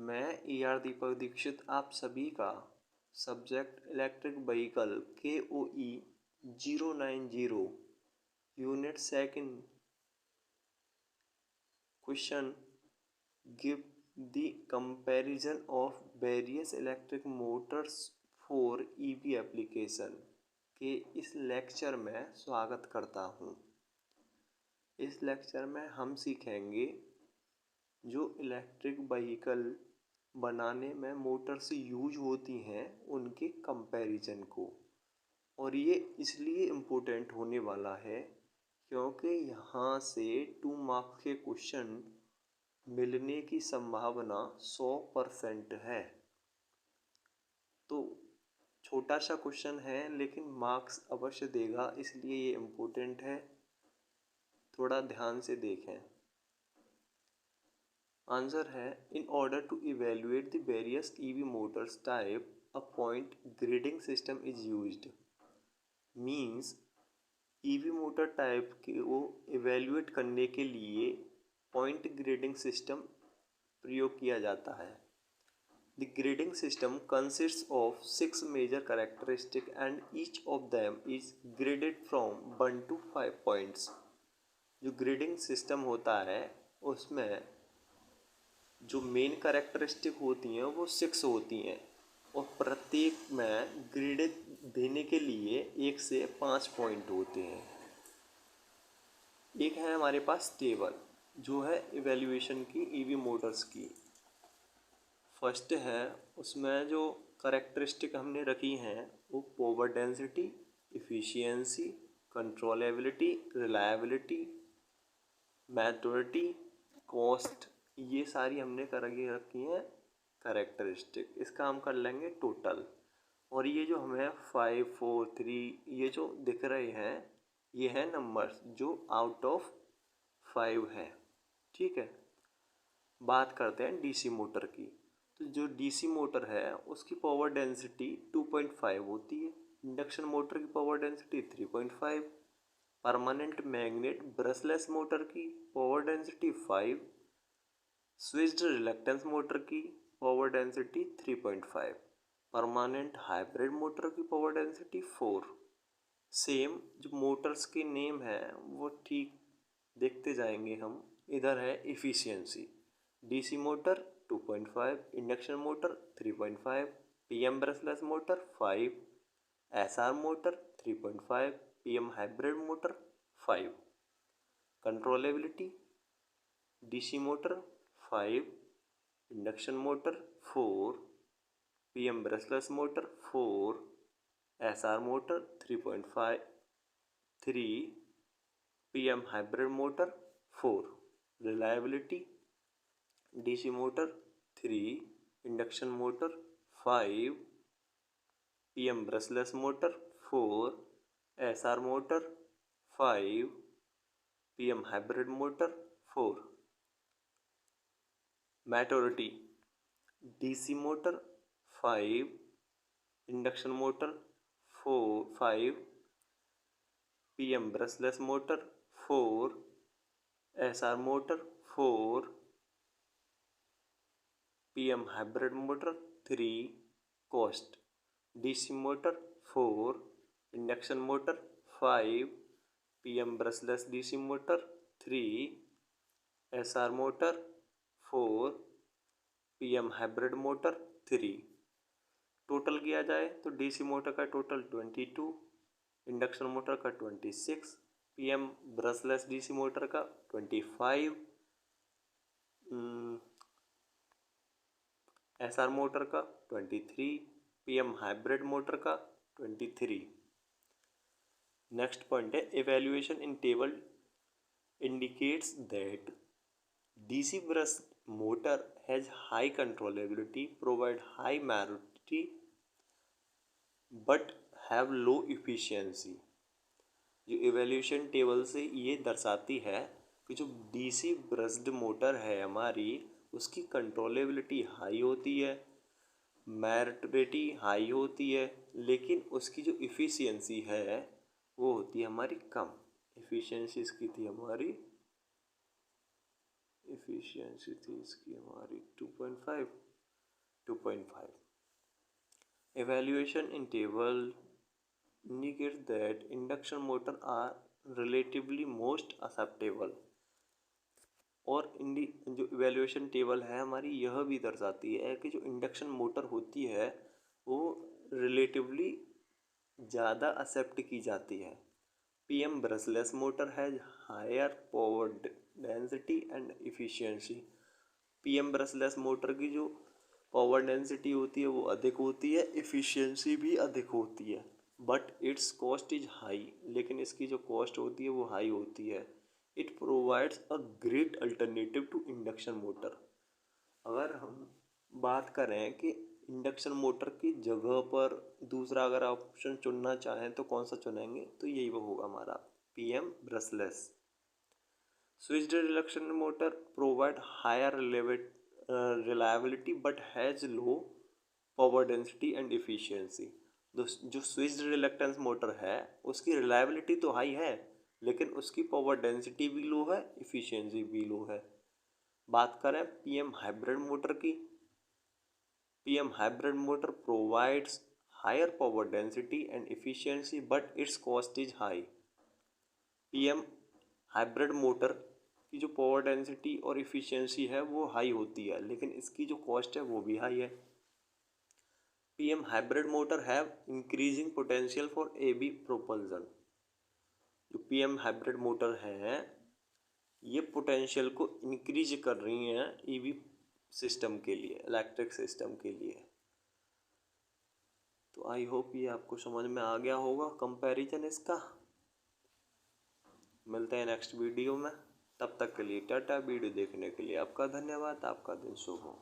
मैं AR दीपक दीक्षित आप सभी का subject electric vehicle KOE 090 unit second question give the comparison of various electric Motors for EV application के इस लेक्चर में स्वागत करता हूँ। इस लेक्चर में हम सीखेंगे जो इलेक्ट्रिक व्हीकल बनाने में मोटर्स यूज होती हैं उनके कंपैरिजन को। और ये इसलिए इम्पोर्टेंट होने वाला है क्योंकि यहाँ से 2 मार्क्स के क्वेश्चन मिलने की संभावना 100% है। तो छोटा सा क्वेश्चन है लेकिन मार्क्स अवश्य देगा, इसलिए ये इम्पोर्टेंट है। थोड़ा ध्यान से देखें। आंसर है in order to evaluate the various EV motors type a point grading system is used. Means EV motor type को इवेल्युएट करने के लिए पॉइंट ग्रेडिंग सिस्टम प्रयोग किया जाता है। The grading system consists of 6 major characteristic and each of them is graded from 1 to 5 points. जो grading system होता है उसमें जो मेन कैरेक्टरिस्टिक होती हैं वो 6 होती हैं और प्रत्येक में ग्रेड देने के लिए 1 से 5 पॉइंट होते हैं। एक है हमारे पास टेबल जो है इवैल्यूएशन की EV मोटर्स की। फर्स्ट है उसमें जो कैरेक्टरिस्टिक हमने रखी हैं वो power density, efficiency, controllability, reliability, maturity, cost, ये सारी हमने करके रखी हैं कैरेक्टरिस्टिक। इसका हम कर लेंगे टोटल। और ये जो हमें 5, 4, 3 ये जो दिख रहे हैं ये हैं नंबर्स जो आउट ऑफ 5 है। ठीक है, बात करते हैं DC मोटर की। तो जो DC मोटर है उसकी पावर डेंसिटी 2.5 होती है। इंडक्शन मोटर की power density 3.5। Permanent magnet brushless motor की power density 5। Switched reluctance motor की power density 3.5। Permanent hybrid motor की पावर डेंसिटी 4। सेम जो मोटर्स के नेम है वो ठीक देखते जाएंगे हम। इधर है efficiency, DC motor 2.5, induction motor 3.5, PM brushless motor 5, SR motor 3.5, PM hybrid motor 5। Controllability DC motor 5, induction motor 4, PM brushless motor 4, SR motor 3.5, 3, PM hybrid motor 4। Reliability DC motor 3, induction motor 5, PM brushless motor 4, SR motor 5, PM hybrid motor 4। Maturity DC motor 5, induction motor 5, PM brushless motor 4, SR motor 4, PM hybrid motor 3। Cost DC motor 4, induction motor 5, PM brushless DC motor 3, SR motor 4, PM hybrid motor 3। Total किया जाए तो DC motor का total 22, induction motor का 26, PM brushless DC motor का 25, SR motor का 23, PM hybrid motor का 23। Next point है evaluation in table indicates that DC brush motor has high controllability, provide high maturity but have low efficiency। जो evaluation table से ये दर्शाती है कि जो DC ब्रश्ड मोटर है हमारी उसकी कंट्रोलेबिलिटी हाई होती है, मैच्योरिटी हाई होती है, लेकिन उसकी जो इफ़िशियंसी है वो होती है हमारी कम। इफ़िशियंसी इसकी थी हमारी 2.5। 2.5. Evaluation in table indicates that induction motor are relatively most acceptable. और जो इवेल्यूएशन टेबल है हमारी यह भी दर्शाती है कि जो इंडक्शन मोटर होती है वो रिलेटिवली ज़्यादा एक्सेप्ट की जाती है। PM brushless motor has higher power density and efficiency. PM brushless motor की जो पावर डेंसिटी होती है वो अधिक होती है, इफिशिएंसी भी अधिक होती है, but its cost is high. लेकिन इसकी जो कॉस्ट होती है वो हाई होती है। It provides a great alternative to induction motor. अगर हम बात करें कि इंडक्शन मोटर की जगह पर दूसरा अगर ऑप्शन चुनना चाहें तो कौन सा चुनेंगे, तो यही वो होगा हमारा PM brushless. Switched induction motor provide higher reliability but has low power density and efficiency. जो स्विच्ड रिलक्टेंस मोटर है उसकी रिलायबिलिटी तो हाई है, लेकिन उसकी पावर डेंसिटी भी लो है, इफिशियंसी भी लो है। बात करें पीएम हाइब्रिड मोटर की, PM hybrid motor provides higher power density and efficiency but its cost is high. PM hybrid motor की जो पावर डेंसिटी और इफिशियंसी है वो हाई होती है, लेकिन इसकी जो कॉस्ट है वो भी हाई है। PM hybrid motor have increasing potential for EV propulsion. जो पीएम हाइब्रिड मोटर है ये पोटेंशियल को इंक्रीज कर रही हैं ईवी सिस्टम के लिए, इलेक्ट्रिक सिस्टम के लिए। तो आई होप ये आपको समझ में आ गया होगा कंपैरिजन इसका। मिलते हैं नेक्स्ट वीडियो में, तब तक के लिए टाटा। वीडियो देखने के लिए आपका धन्यवाद। आपका दिन शुभ हो।